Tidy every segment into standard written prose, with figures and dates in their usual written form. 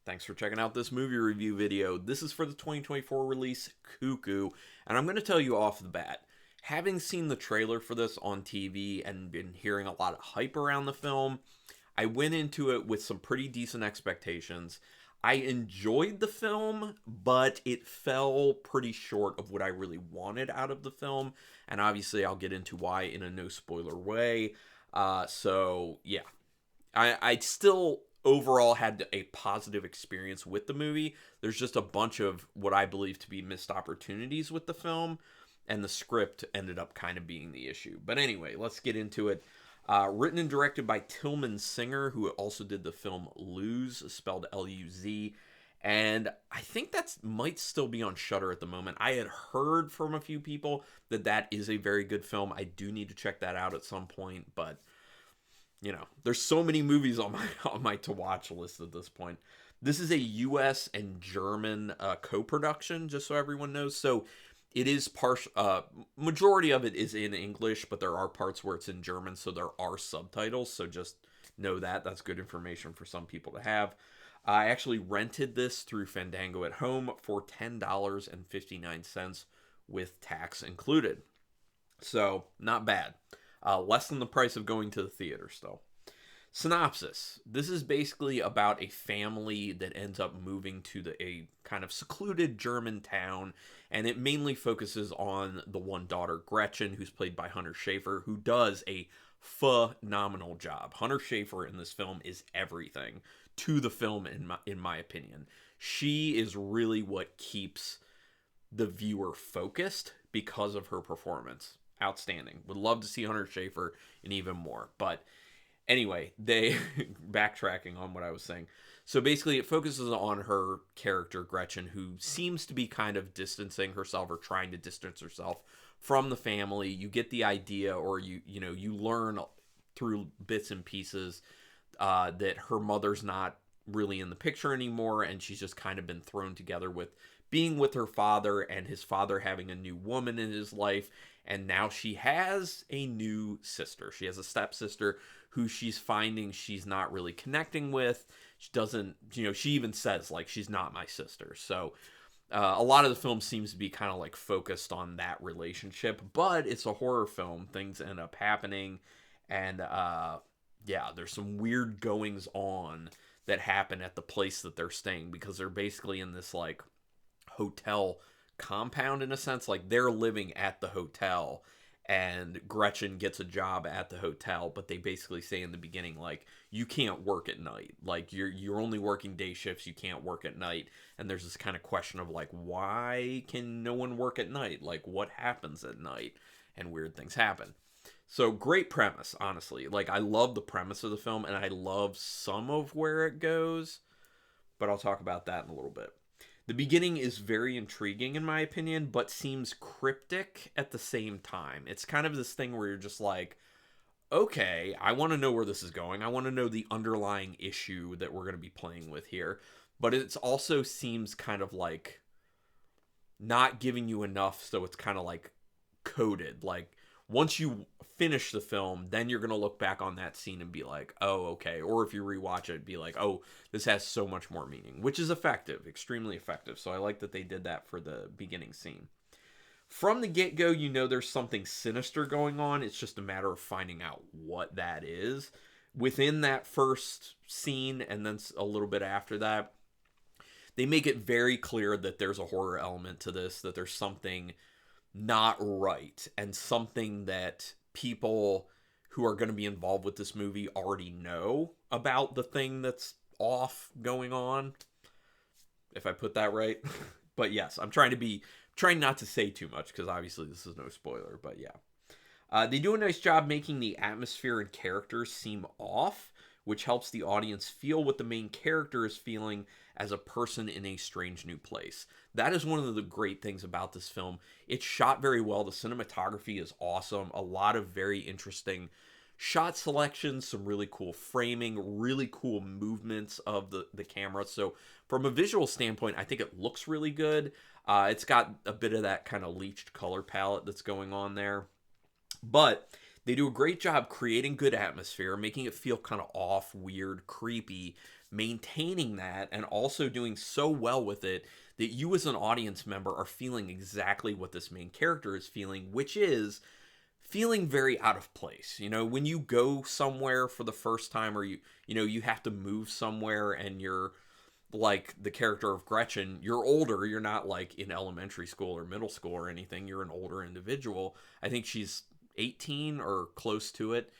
Thanks for checking out this movie review video. This is for the 2024 release, Cuckoo, and I'm going to tell you off the bat, having seen the trailer for this on TV and been hearing a lot of hype around the film, I went into it with some pretty decent expectations. I enjoyed the film, but it fell pretty short of what I really wanted out of the film, and obviously I'll get into why in a no spoiler way. Yeah, I still overall had a positive experience with the movie. There's just a bunch of what I believe to be missed opportunities with the film, and the script ended up kind of being the issue. But anyway, let's get into it. Written and directed by Tilman Singer, who also did the film Lose, spelled L-U-Z. And I think that might still be on Shudder at the moment. I had heard from a few people that that is a very good film. I do need to check that out at some point, but there's so many movies on my to watch list at this point. This is a U.S. and German co-production, just so everyone knows. So it is majority of it is in English, but there are parts where it's in German, so there are subtitles. So just know that. That's good information for some people to have. I actually rented this through Fandango at home for $10.59 with tax included. So not bad. Less than the price of going to the theater still. Synopsis. This is basically about a family that ends up moving to a kind of secluded German town, and it mainly focuses on the one daughter, Gretchen, who's played by Hunter Schafer, who does a phenomenal job. Hunter Schafer in this film is everything to the film, in my opinion. She is really what keeps the viewer focused because of her performance. Outstanding. Would love to see Hunter Schafer and even more. But anyway, they backtracking on what I was saying. So basically it focuses on her character, Gretchen, who seems to be kind of distancing herself or trying to distance herself from the family. You get the idea, or you learn through bits and pieces that her mother's not really in the picture anymore, and she's just kind of been thrown together with being with her father and his father having a new woman in his life. And now she has a new sister. She has a stepsister who she's finding she's not really connecting with. She doesn't, she even says, like, she's not my sister. So a lot of the film seems to be kind of like focused on that relationship. But it's a horror film. Things end up happening. And there's some weird goings on that happen at the place that they're staying, because they're basically in this, like, hotel compound in a sense. Like, they're living at the hotel and Gretchen gets a job at the hotel, but they basically say in the beginning, like, you can't work at night, like you're only working day shifts, you can't work at night. And there's this kind of question of, like, why can no one work at night? Like, what happens at night? And weird things happen. So great premise, honestly. Like, I love the premise of the film and I love some of where it goes, but I'll talk about that in a little bit. The beginning is very intriguing, in my opinion, but seems cryptic at the same time. It's kind of this thing where you're just like, okay, I want to know where this is going. I want to know the underlying issue that we're going to be playing with here. But it also seems kind of like not giving you enough, so it's kind of like coded. Like, once you finish the film, then you're going to look back on that scene and be like, oh, okay. Or if you rewatch it, be like, oh, this has so much more meaning, which is effective, extremely effective. So I like that they did that for the beginning scene. From the get-go, there's something sinister going on. It's just a matter of finding out what that is. Within that first scene, and then a little bit after that, they make it very clear that there's a horror element to this, that there's something not right, and something that people who are going to be involved with this movie already know about the thing that's off going on, if I put that right. But yes, I'm trying not to say too much, because obviously this is no spoiler. But yeah, they do a nice job making the atmosphere and characters seem off, which helps the audience feel what the main character is feeling as a person in a strange new place. That is one of the great things about this film. It's shot very well. The cinematography is awesome. A lot of very interesting shot selections, some really cool framing, really cool movements of the camera. So from a visual standpoint, I think it looks really good. It's got a bit of that kind of bleached color palette that's going on there. But they do a great job creating good atmosphere, making it feel kind of off, weird, creepy, maintaining that and also doing so well with it that you as an audience member are feeling exactly what this main character is feeling, which is feeling very out of place. You know, when you go somewhere for the first time, or you have to move somewhere, and you're like the character of Gretchen, you're older, you're not like in elementary school or middle school or anything, you're an older individual. I think she's 18 or close to it.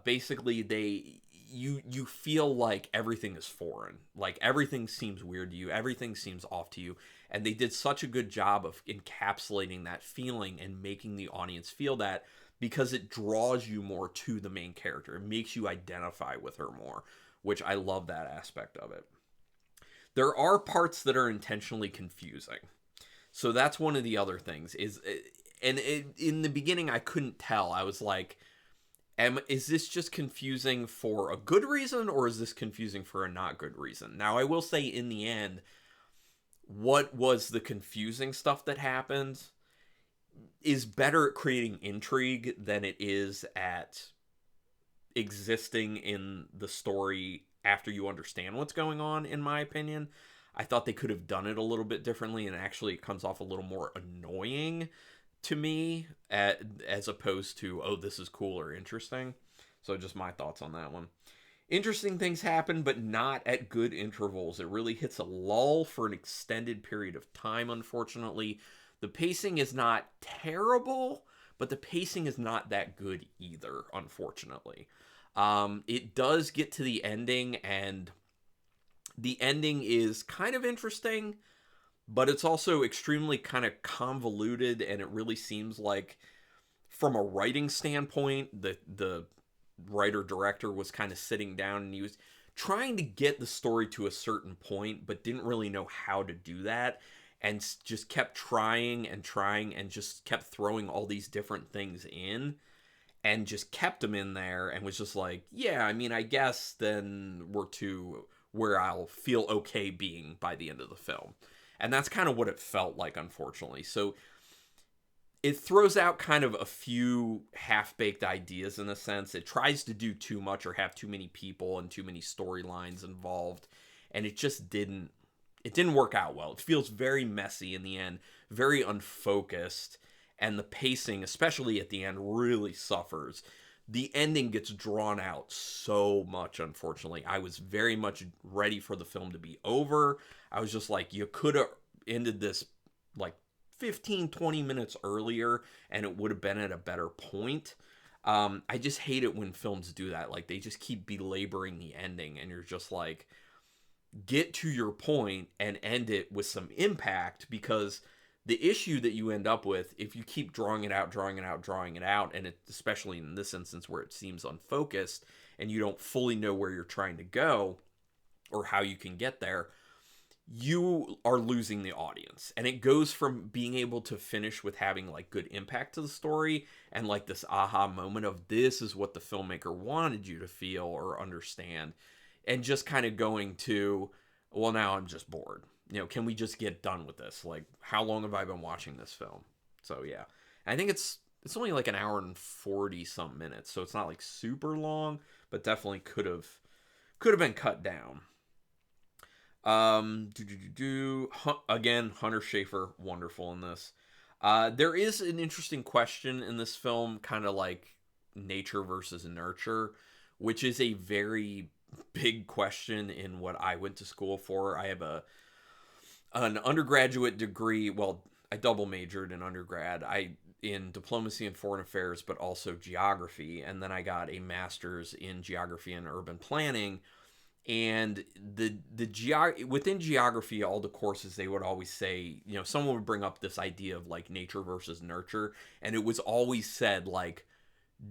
Basically you feel like everything is foreign, like everything seems weird to you, everything seems off to you, and they did such a good job of encapsulating that feeling and making the audience feel that, because it draws you more to the main character, it makes you identify with her more, which I love that aspect of it. There are parts that are intentionally confusing, so that's one of the other things is, in the beginning I couldn't tell. I was like, is this just confusing for a good reason, or is this confusing for a not good reason? Now, I will say, in the end, what was the confusing stuff that happened is better at creating intrigue than it is at existing in the story after you understand what's going on, in my opinion. I thought they could have done it a little bit differently, and actually it comes off a little more annoying to me, as opposed to, oh, this is cool or interesting. So just my thoughts on that one. Interesting things happen, but not at good intervals. It really hits a lull for an extended period of time, unfortunately. The pacing is not terrible, but the pacing is not that good either, unfortunately. It does get to the ending, and the ending is kind of interesting, but it's also extremely kind of convoluted, and it really seems like, from a writing standpoint, the writer director was kind of sitting down and he was trying to get the story to a certain point, but didn't really know how to do that, and just kept trying and trying, and just kept throwing all these different things in, and just kept them in there, and was just like, yeah, I mean, I guess then we're to where I'll feel okay being by the end of the film. And that's kind of what it felt like, unfortunately. So it throws out kind of a few half-baked ideas, in a sense. It tries to do too much or have too many people and too many storylines involved, and it just didn't work out well. It feels very messy in the end, very unfocused, and the pacing, especially at the end, really suffers. The ending gets drawn out so much, unfortunately. I was very much ready for the film to be over. I was just like, you could have ended this like 15-20 minutes earlier, and it would have been at a better point. I just hate it when films do that. Like, they just keep belaboring the ending, and you're just like, get to your point and end it with some impact, because the issue that you end up with, if you keep drawing it out, and it, especially in this instance where it seems unfocused and you don't fully know where you're trying to go or how you can get there, you are losing the audience. And it goes from being able to finish with having like good impact to the story and like this aha moment of, this is what the filmmaker wanted you to feel or understand, and just kind of going to, well, now I'm just bored. Can we just get done with this? Like, how long have I been watching this film? So yeah, I think it's only like an hour and 40 some minutes, so it's not like super long, but definitely could have been cut down. Again, Hunter Schafer, wonderful in this. There is an interesting question in this film, kind of like nature versus nurture, which is a very big question in what I went to school for. I have an undergraduate degree. Well, I double majored in undergrad. In diplomacy and foreign affairs, but also geography, and then I got a master's in geography and urban planning. And within geography, all the courses, they would always say, someone would bring up this idea of like nature versus nurture, and it was always said like,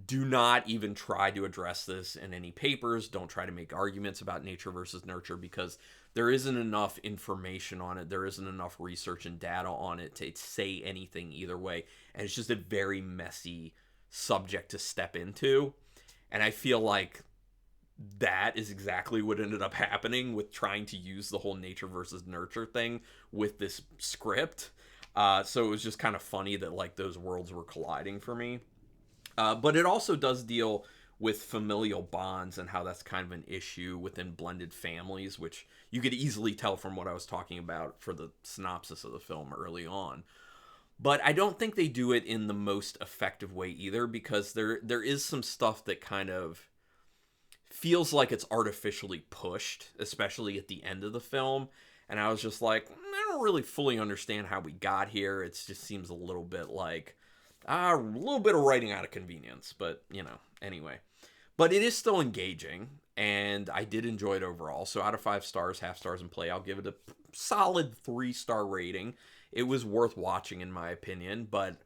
do not even try to address this in any papers. Don't try to make arguments about nature versus nurture, because there isn't enough information on it. There isn't enough research and data on it to say anything either way. And it's just a very messy subject to step into. And I feel like that is exactly what ended up happening with trying to use the whole nature versus nurture thing with this script. So it was just kind of funny that like those worlds were colliding for me. But it also does deal with familial bonds and how that's kind of an issue within blended families, which you could easily tell from what I was talking about for the synopsis of the film early on. But I don't think they do it in the most effective way either, because there is some stuff that kind of feels like it's artificially pushed, especially at the end of the film. And I was just like, I don't really fully understand how we got here. It just seems a little bit like a little bit of writing out of convenience. But, anyway. But it is still engaging, and I did enjoy it overall. So out of 5 stars, half stars in play, I'll give it a solid 3-star rating. It was worth watching, in my opinion, but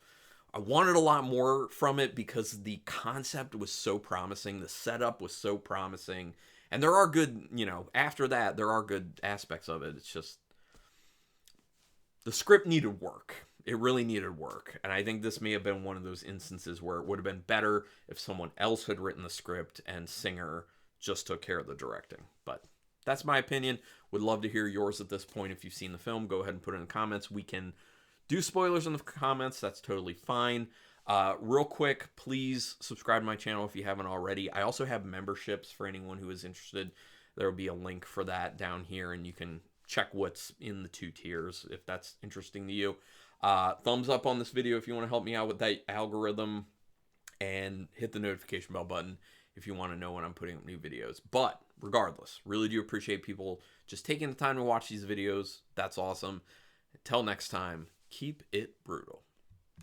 I wanted a lot more from it because the concept was so promising, the setup was so promising, and there are good, after that, there are good aspects of it. It's just, the script needed work. It really needed work, and I think this may have been one of those instances where it would have been better if someone else had written the script and Singer just took care of the directing. But that's my opinion. Would love to hear yours at this point. If you've seen the film, go ahead and put it in the comments. We can do spoilers in the comments. That's totally fine. Real quick, please subscribe to my channel if you haven't already. I also have memberships for anyone who is interested. There will be a link for that down here, and you can check what's in the 2 tiers if that's interesting to you. Thumbs up on this video if you want to help me out with that algorithm, and hit the notification bell button if you want to know when I'm putting up new videos. But regardless, really do appreciate people just taking the time to watch these videos. That's awesome. Until next time, keep it brutal.